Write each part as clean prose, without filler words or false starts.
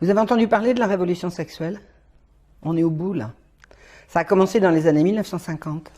Vous avez entendu parler de la révolution sexuelle? On est au bout là. Ça a commencé dans les années 1950.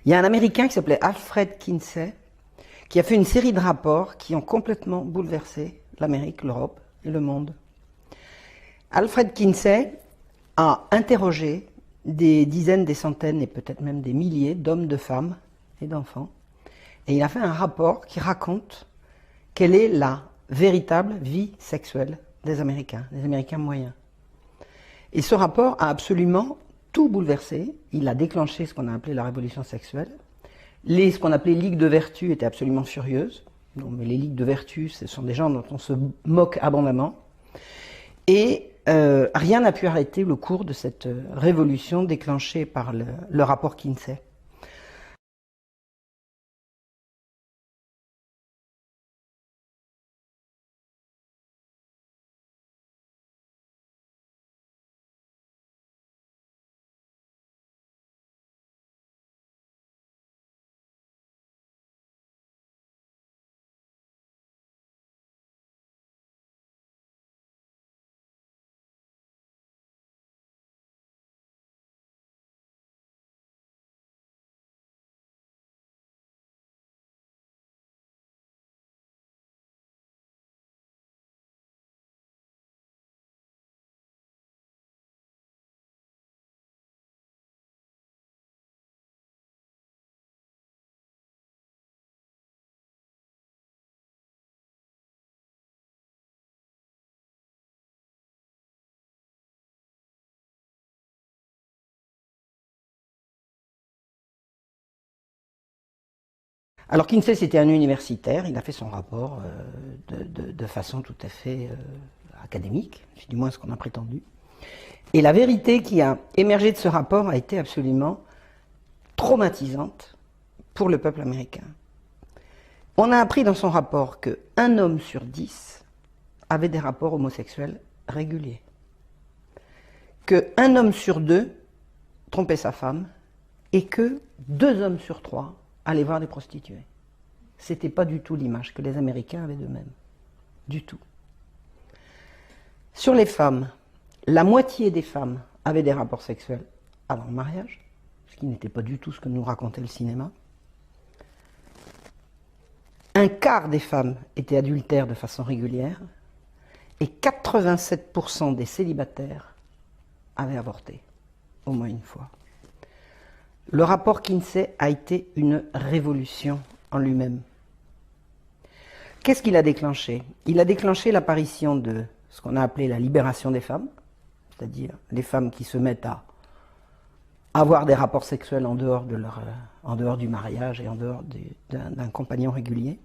Il y a un Américain qui s'appelait Alfred Kinsey qui a fait une série de rapports qui ont complètement bouleversé l'Amérique, l'Europe et le monde. Alfred Kinsey a interrogé des dizaines, des centaines et peut-être même des milliers d'hommes, de femmes et d'enfants. Et il a fait un rapport qui raconte quelle est la véritable vie sexuelle des Américains moyens. Et ce rapport a absolument tout bouleversé. Il a déclenché ce qu'on a appelé la révolution sexuelle. Ce qu'on appelait ligues de vertu étaient absolument furieuses. Non, mais les ligues de vertu, ce sont des gens dont on se moque abondamment. Et rien n'a pu arrêter le cours de cette révolution déclenchée par le rapport Kinsey. Alors Kinsey, c'était un universitaire, il a fait son rapport de façon tout à fait académique, c'est du moins ce qu'on a prétendu. Et la vérité qui a émergé de ce rapport a été absolument traumatisante pour le peuple américain. On a appris dans son rapport qu'un homme sur 10 avait des rapports homosexuels réguliers. Qu'un homme sur 2 trompait sa femme et que 2 hommes sur 3 allaient voir des prostituées. C'était pas du tout l'image que les Américains avaient d'eux-mêmes. Du tout. Sur les femmes, la moitié des femmes avaient des rapports sexuels avant le mariage, ce qui n'était pas du tout ce que nous racontait le cinéma. Un quart des femmes étaient adultères de façon régulière et 87% des célibataires avaient avorté, au moins une fois. Le rapport Kinsey a été une révolution en lui-même. Qu'est-ce qu'il a déclenché? Il a déclenché l'apparition de ce qu'on a appelé la libération des femmes, c'est-à-dire les femmes qui se mettent à avoir des rapports sexuels en dehors du mariage et en dehors d'un compagnon régulier.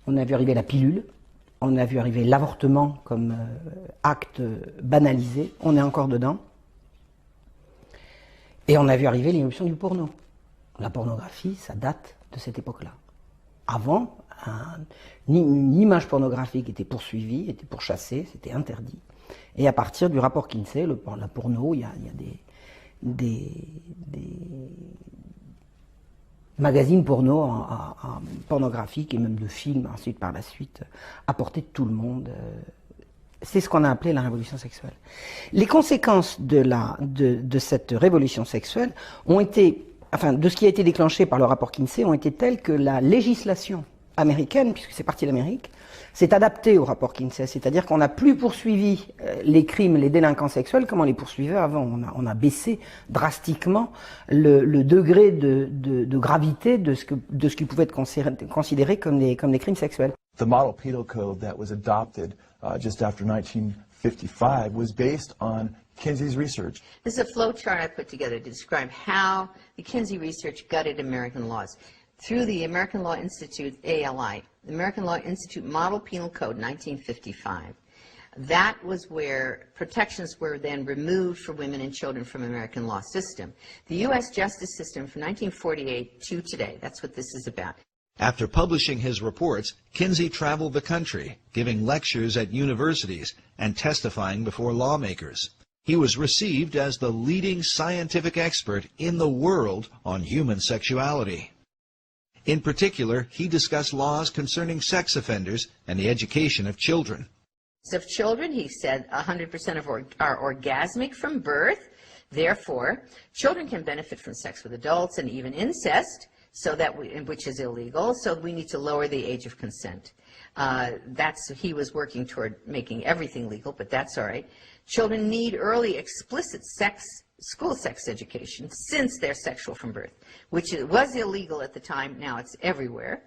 On a vu arriver la pilule, on a vu arriver l'avortement comme acte banalisé, on est encore dedans. Et on a vu arriver l'irruption du porno. La pornographie, ça date de cette époque-là. Avant, une image pornographique était poursuivie, était pourchassée, c'était interdit. Et à partir du rapport Kinsey, la porno, il y a des magazines porno pornographiques et même de films, ensuite par la suite, à portée de tout le monde. C'est ce qu'on a appelé la révolution sexuelle. Les conséquences de cette révolution sexuelle ont été, enfin, de ce qui a été déclenché par le rapport Kinsey, ont été telles que la législation américaine, puisque c'est parti d'Amérique, s'est adaptée au rapport Kinsey. C'est-à-dire qu'on n'a plus poursuivi les crimes, les délinquants sexuels comme on les poursuivait avant. On a baissé drastiquement le degré de gravité de ce qui pouvait être considéré comme des crimes sexuels. The model penal code that was adopted just after 1955 was based on Kinsey's research. This is a flow chart I put together to describe how the Kinsey research gutted American laws. Through the American Law Institute, ALI, the American Law Institute Model Penal Code, 1955. That was where protections were then removed for women and children from American law system. The U.S. justice system from 1948 to today, that's what this is about. After publishing his reports, Kinsey traveled the country, giving lectures at universities and testifying before lawmakers. He was received as the leading scientific expert in the world on human sexuality. In particular, he discussed laws concerning sex offenders and the education of children. Of children, he said 100% are orgasmic from birth. Therefore, children can benefit from sex with adults and even incest, which is illegal. So we need to lower the age of consent. He was working toward making everything legal, but that's all right. Children need early explicit school sex education since they're sexual from birth, which was illegal at the time. Now it's everywhere.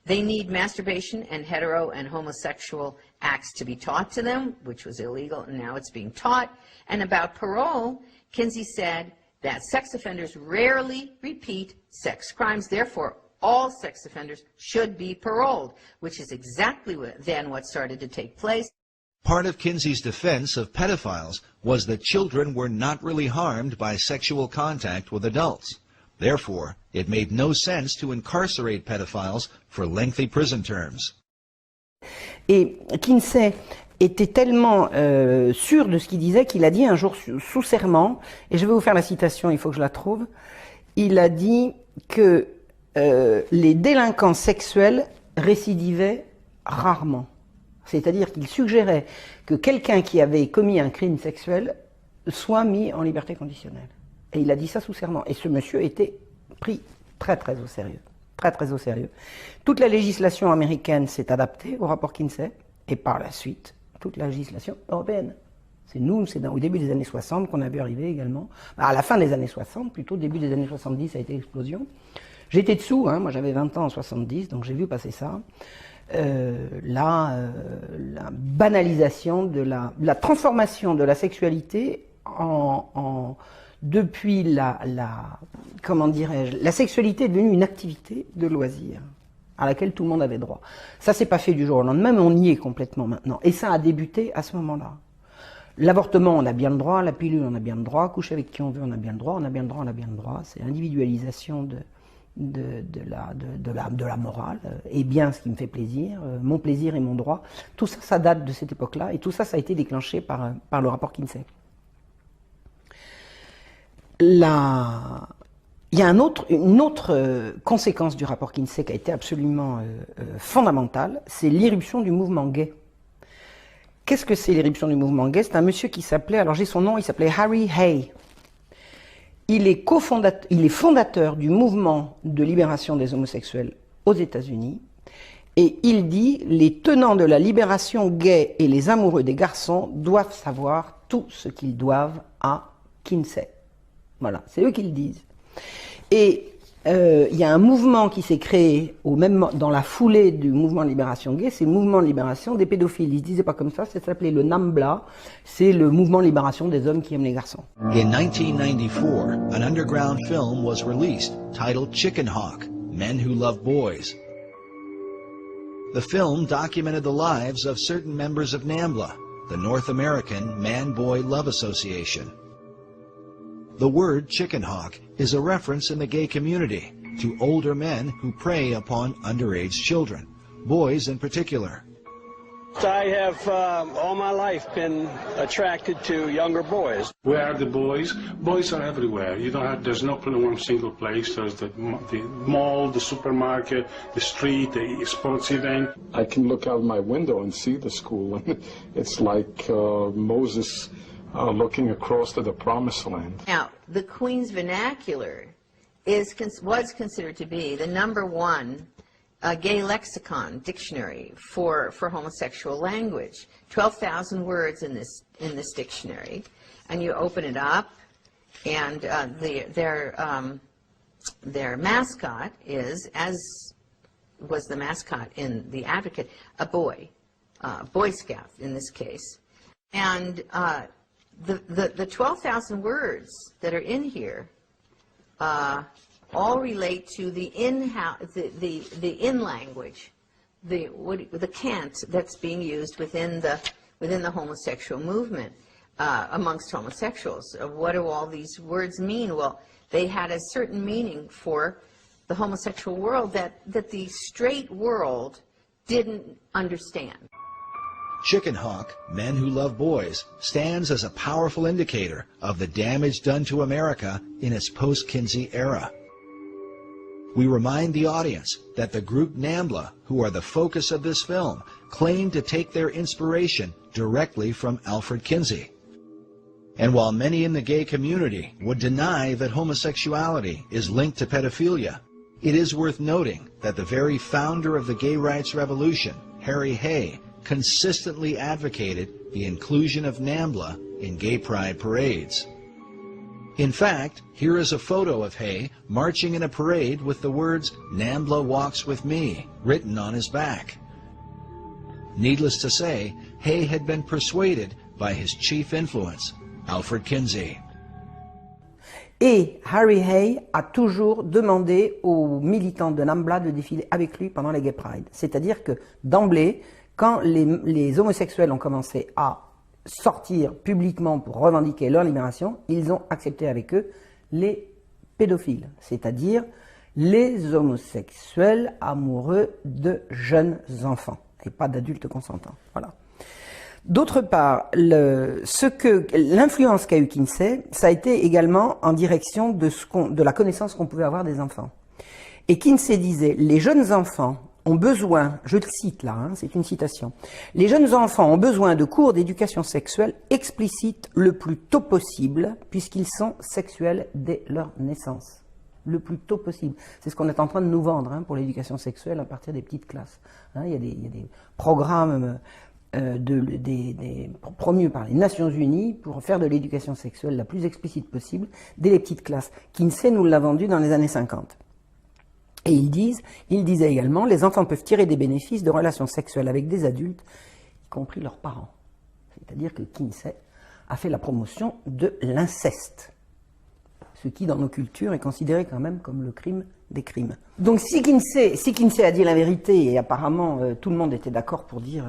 They need masturbation and hetero and homosexual acts to be taught to them, which was illegal, and now it's being taught. And about parole, Kinsey said that sex offenders rarely repeat sex crimes. Therefore, all sex offenders should be paroled, which is exactly what started to take place. Part of Kinsey's defense of pedophiles was that children were not really harmed by sexual contact with adults. Therefore, it made no sense to incarcerate pedophiles for lengthy prison terms. Et Kinsey était tellement sûr de ce qu'il disait qu'il a dit un jour sous serment, et je vais vous faire la citation, il faut que je la trouve, il a dit que les délinquants sexuels récidivaient rarement. C'est-à-dire qu'il suggérait que quelqu'un qui avait commis un crime sexuel soit mis en liberté conditionnelle. Et il a dit ça sous serment. Et ce monsieur était pris très très au sérieux. Très très au sérieux. Toute la législation américaine s'est adaptée au rapport Kinsey. Et par la suite, toute la législation européenne. C'est au début des années 60 qu'on a vu arriver également. À la fin des années 60, plutôt début des années 70, ça a été l'explosion. J'étais dessous, moi j'avais 20 ans en 70, donc j'ai vu passer ça. La banalisation de la transformation de la sexualité depuis comment dirais-je, la sexualité est devenue une activité de loisir à laquelle tout le monde avait droit. Ça s'est pas fait du jour au lendemain, mais on y est complètement maintenant. Et ça a débuté à ce moment-là. L'avortement, on a bien le droit, la pilule, on a bien le droit, coucher avec qui on veut, on a bien le droit, on a bien le droit, on a bien le droit. C'est l'individualisation de la morale, et bien ce qui me fait plaisir, mon plaisir et mon droit. Tout ça, ça date de cette époque-là, et tout ça, ça a été déclenché par le rapport Kinsey. Il y a une autre conséquence du rapport Kinsey qui a été absolument fondamentale, c'est l'irruption du mouvement gay. Qu'est-ce que c'est l'irruption du mouvement gay? C'est un monsieur qui s'appelait, alors j'ai son nom, il s'appelait Harry Hay. Il est fondateur du mouvement de libération des homosexuels aux États-Unis, et il dit « Les tenants de la libération gay et les amoureux des garçons doivent savoir tout ce qu'ils doivent à Kinsey. » Voilà, c'est eux qui le disent. Et il y a un mouvement qui s'est créé dans la foulée du mouvement de libération gay, c'est le mouvement de libération des pédophiles. Ils se disaient pas comme ça s'appelait le NAMBLA, c'est le mouvement de libération des hommes qui aiment les garçons. In 1994, an underground film was released titled Chicken Hawk: Men Who Love Boys. The film documented the lives of certain members of NAMBLA, the North American Man-Boy Love Association. The word chicken hawk is a reference in the gay community to older men who prey upon underage children, boys in particular. I have all my life been attracted to younger boys. Where are the boys? Boys are everywhere. There's not one single place. There's the mall, the supermarket, the street, the sports event. I can look out my window and see the school, and it's like Moses looking across to the promised land. Now, the Queen's Vernacular was considered to be the #1 gay lexicon dictionary for homosexual language. 12,000 words in this dictionary, and you open it up, and their mascot is, as was the mascot in The Advocate, a boy, Boy Scout in this case, and the 12,000 words that are in here all relate to the in language, the cant that's being used within the homosexual movement amongst homosexuals. What do all these words mean? Well, they had a certain meaning for the homosexual world that the straight world didn't understand. Chicken Hawk, Men Who Love Boys, stands as a powerful indicator of the damage done to America in its post-Kinsey era. We remind the audience that the group NAMBLA, who are the focus of this film, claim to take their inspiration directly from Alfred Kinsey. And while many in the gay community would deny that homosexuality is linked to pedophilia, it is worth noting that the very founder of the gay rights revolution, Harry Hay, consistently advocated the inclusion of NAMBLA in gay pride parades. In fact, here is a photo of Hay marching in a parade with the words, "NAMBLA walks with me," written on his back. Needless to say, Hay had been persuaded by his chief influence, Alfred Kinsey. Et Harry Hay a toujours demandé aux militants de NAMBLA de défiler avec lui pendant les Gay Pride. C'est-à-dire que d'emblée, quand les homosexuels ont commencé à sortir publiquement pour revendiquer leur libération, ils ont accepté avec eux les pédophiles, c'est-à-dire les homosexuels amoureux de jeunes enfants et pas d'adultes consentants. Voilà. D'autre part, l'influence qu'a eu Kinsey, ça a été également en direction de la connaissance qu'on pouvait avoir des enfants. Et Kinsey disait, les jeunes enfants ont besoin, je le cite là, hein, c'est une citation, les jeunes enfants ont besoin de cours d'éducation sexuelle explicites le plus tôt possible, puisqu'ils sont sexuels dès leur naissance. Le plus tôt possible. C'est ce qu'on est en train de nous vendre hein, pour l'éducation sexuelle à partir des petites classes. Hein, il y a des programmes promus par les Nations Unies pour faire de l'éducation sexuelle la plus explicite possible dès les petites classes. Kinsey nous l'a vendu dans les années 50. Et il disait également, les enfants peuvent tirer des bénéfices de relations sexuelles avec des adultes, y compris leurs parents. C'est-à-dire que Kinsey a fait la promotion de l'inceste, ce qui dans nos cultures est considéré quand même comme le crime des crimes. Donc si Kinsey a dit la vérité, et apparemment tout le monde était d'accord pour dire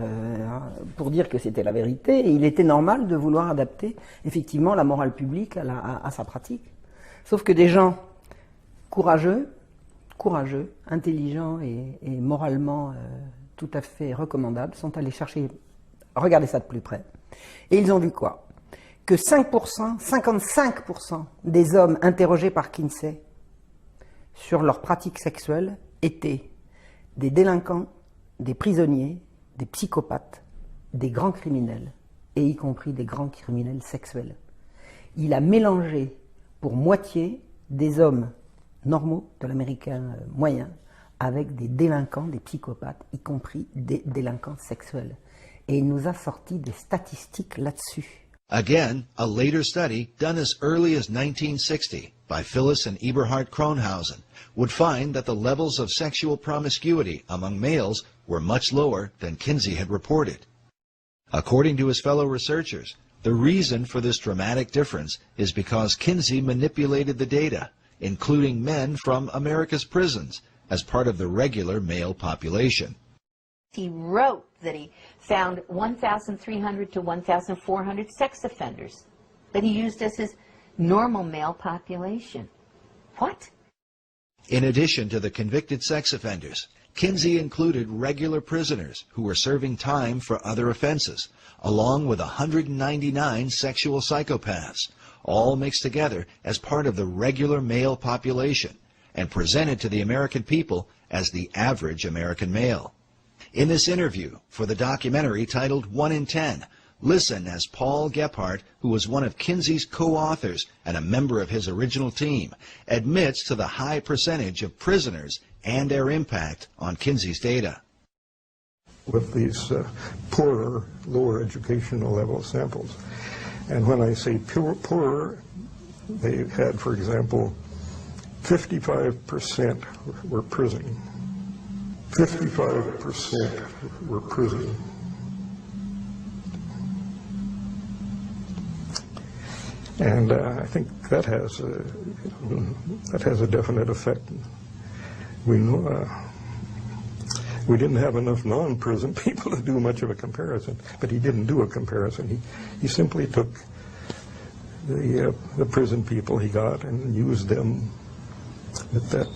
que c'était la vérité, et il était normal de vouloir adapter effectivement la morale publique à sa pratique. Sauf que des gens courageux, intelligents et moralement tout à fait recommandables sont allés regarder ça de plus près. Et ils ont vu quoi? Que 55% des hommes interrogés par Kinsey sur leurs pratiques sexuelles étaient des délinquants, des prisonniers, des psychopathes, des grands criminels, et y compris des grands criminels sexuels. Il a mélangé pour moitié des hommes normaux de l'américain moyen avec des délinquants, des psychopathes, y compris des délinquants sexuels. Et il nous a sorti des statistiques là-dessus. Again, a later study done as early as 1960 by Phyllis and Eberhard Kronhausen would find that the levels of sexual promiscuity among males were much lower than Kinsey had reported. According to his fellow researchers, the reason for this dramatic difference is because Kinsey manipulated the data, including men from America's prisons, as part of the regular male population. He wrote that he found 1,300 to 1,400 sex offenders that he used as his normal male population. What? In addition to the convicted sex offenders, Kinsey included regular prisoners who were serving time for other offenses, along with 199 sexual psychopaths, all mixed together as part of the regular male population and presented to the American people as the average American male. In this interview for the documentary titled 1 in 10, listen as Paul Gephardt, who was one of Kinsey's co-authors and a member of his original team, admits to the high percentage of prisoners and their impact on Kinsey's data. With these poorer, lower educational level samples. And when I say poorer, they had, for example, 55% were prison. 55% were prison. And I think that has a definite effect. We know, we didn't have enough non-prison people to do much of a comparison, but he didn't do a comparison. He simply took the prison people he got and used them at that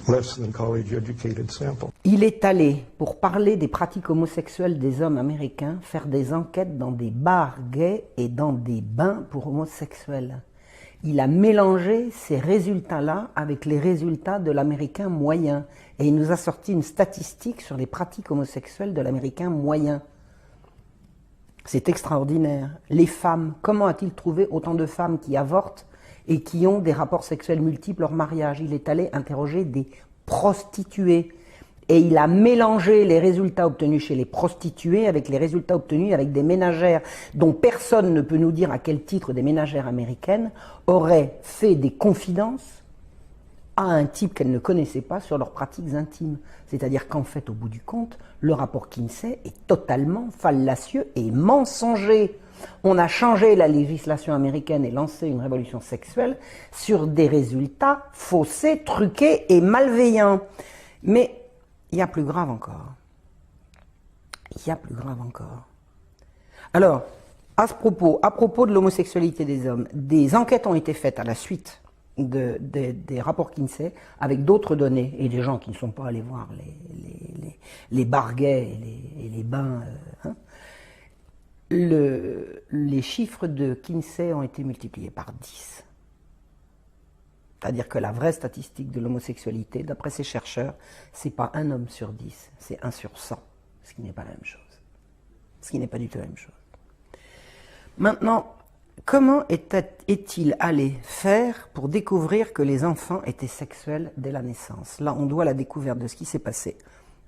less than college educated sample. Il est allé, pour parler des pratiques homosexuelles des hommes américains, faire des enquêtes dans des bars gays et dans des bains pour homosexuels. il a mélangé ces résultats-là avec les résultats de l'Américain moyen. Et il nous a sorti une statistique sur les pratiques homosexuelles de l'Américain moyen. C'est extraordinaire. Les femmes, comment a-t-il trouvé autant de femmes qui avortent et qui ont des rapports sexuels multiples hors mariage? Il est allé interroger des prostituées. Et il a mélangé les résultats obtenus chez les prostituées avec les résultats obtenus avec des ménagères dont personne ne peut nous dire à quel titre des ménagères américaines auraient fait des confidences à un type qu'elles ne connaissaient pas sur leurs pratiques intimes. C'est-à-dire qu'en fait, au bout du compte, le rapport Kinsey est totalement fallacieux et mensonger. On a changé la législation américaine et lancé une révolution sexuelle sur des résultats faussés, truqués et malveillants. Mais il y a plus grave encore. Il y a plus grave encore. Alors, à propos de l'homosexualité des hommes, des enquêtes ont été faites à la suite des rapports Kinsey avec d'autres données, et des gens qui ne sont pas allés voir les barguets et les bains. Les chiffres de Kinsey ont été multipliés par 10. C'est-à-dire que la vraie statistique de l'homosexualité, d'après ces chercheurs, c'est pas 1 homme sur 10, c'est 1 sur 100, ce qui n'est pas la même chose. Ce qui n'est pas du tout la même chose. Maintenant, comment est-il allé faire pour découvrir que les enfants étaient sexuels dès la naissance? Là, on doit la découverte de ce qui s'est passé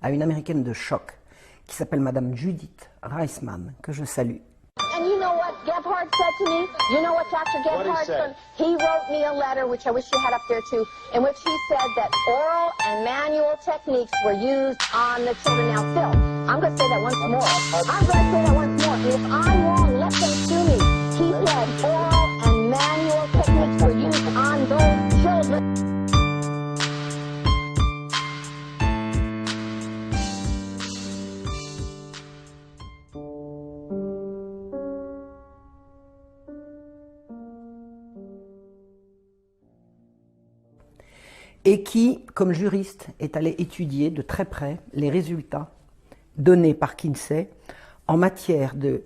à une américaine de choc qui s'appelle Madame Judith Reisman, que je salue. And you know what Gebhard said to me? You know what Dr. Gebhard said? He wrote me a letter, which I wish you had up there too, in which he said that oral and manual techniques were used on the children. Now, Phil, I'm going to say that once more. I'm going to say that once more. And if I'm wrong, let them sue me. He said oral and manual techniques were used on those children. Et qui, comme juriste, est allé étudier de très près les résultats donnés par Kinsey en matière de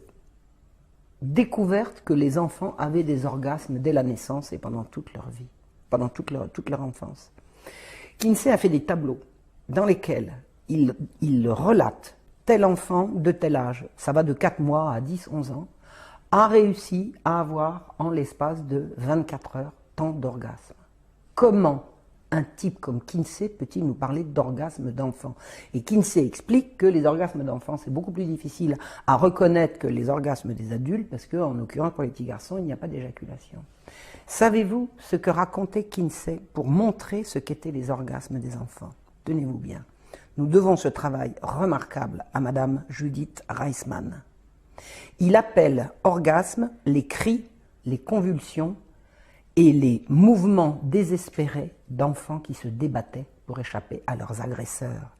découverte que les enfants avaient des orgasmes dès la naissance et pendant toute leur vie, pendant toute leur enfance. Kinsey a fait des tableaux dans lesquels il relate tel enfant de tel âge, ça va de 4 mois à 10, 11 ans, a réussi à avoir en l'espace de 24 heures tant d'orgasmes. Comment un type comme Kinsey peut-il nous parler d'orgasme d'enfant? Et Kinsey explique que les orgasmes d'enfants, c'est beaucoup plus difficile à reconnaître que les orgasmes des adultes, parce qu'en l'occurrence, pour les petits garçons, il n'y a pas d'éjaculation. Savez-vous ce que racontait Kinsey pour montrer ce qu'étaient les orgasmes des enfants? Tenez-vous bien. Nous devons ce travail remarquable à Madame Judith Reisman. Il appelle orgasme les cris, les convulsions et les mouvements désespérés d'enfants qui se débattaient pour échapper à leurs agresseurs.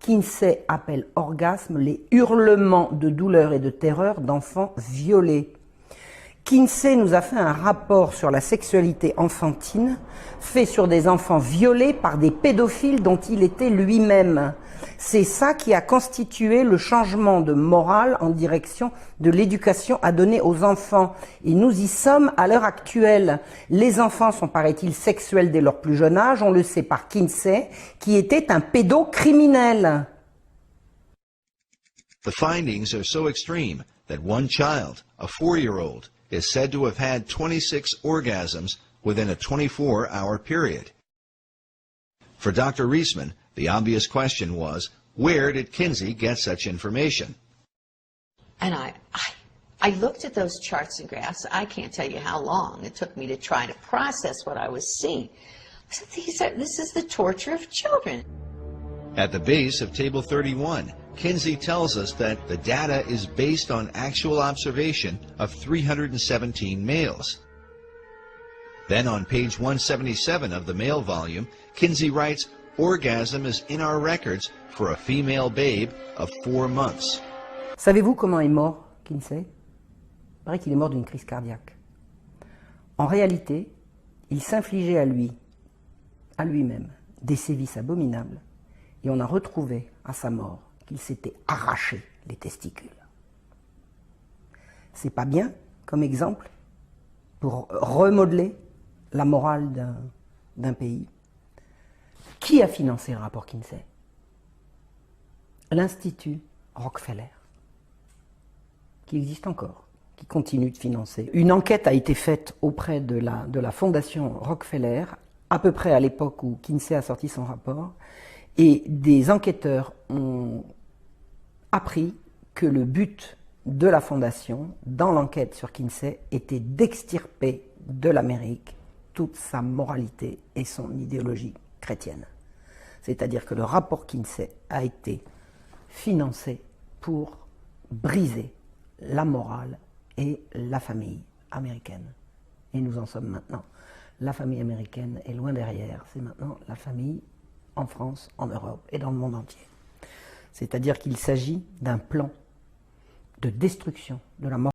Kinsey appelle orgasme les hurlements de douleur et de terreur d'enfants violés. Kinsey nous a fait un rapport sur la sexualité enfantine, fait sur des enfants violés par des pédophiles dont il était lui-même. C'est ça qui a constitué le changement de morale en direction de l'éducation à donner aux enfants. Et nous y sommes à l'heure actuelle. Les enfants sont, paraît-il, sexuels dès leur plus jeune âge, on le sait par Kinsey, qui était un pédocriminel. The findings are so extreme that one child, a 4-year-old, is said to have had 26 orgasms within a 24-hour period. For Dr. Reisman, the obvious question was, where did Kinsey get such information? And I looked at those charts and graphs. I can't tell you how long it took me to try to process what I was seeing. I said, this is the torture of children. At the base of Table 31, Kinsey tells us that the data is based on actual observation of 317 males. Then on page 177 of the male volume, Kinsey writes, orgasm is in our records for a female babe of 4 months. Savez-vous comment est mort Kinsey? Il paraît qu'il est mort d'une crise cardiaque. En réalité, il s'infligeait à lui-même, des sévices abominables, et on a retrouvé à sa mort qu'il s'était arraché les testicules. C'est pas bien comme exemple pour remodeler la morale d'un pays. Qui a financé le rapport Kinsey? L'Institut Rockefeller, qui existe encore, qui continue de financer. Une enquête a été faite auprès de la fondation Rockefeller, à peu près à l'époque où Kinsey a sorti son rapport, et des enquêteurs ont appris que le but de la fondation, dans l'enquête sur Kinsey, était d'extirper de l'Amérique toute sa moralité et son idéologie chrétienne. C'est-à-dire que le rapport Kinsey a été financé pour briser la morale et la famille américaine. Et nous en sommes maintenant. La famille américaine est loin derrière. C'est maintenant la famille en France, en Europe et dans le monde entier. C'est-à-dire qu'il s'agit d'un plan de destruction de la morale.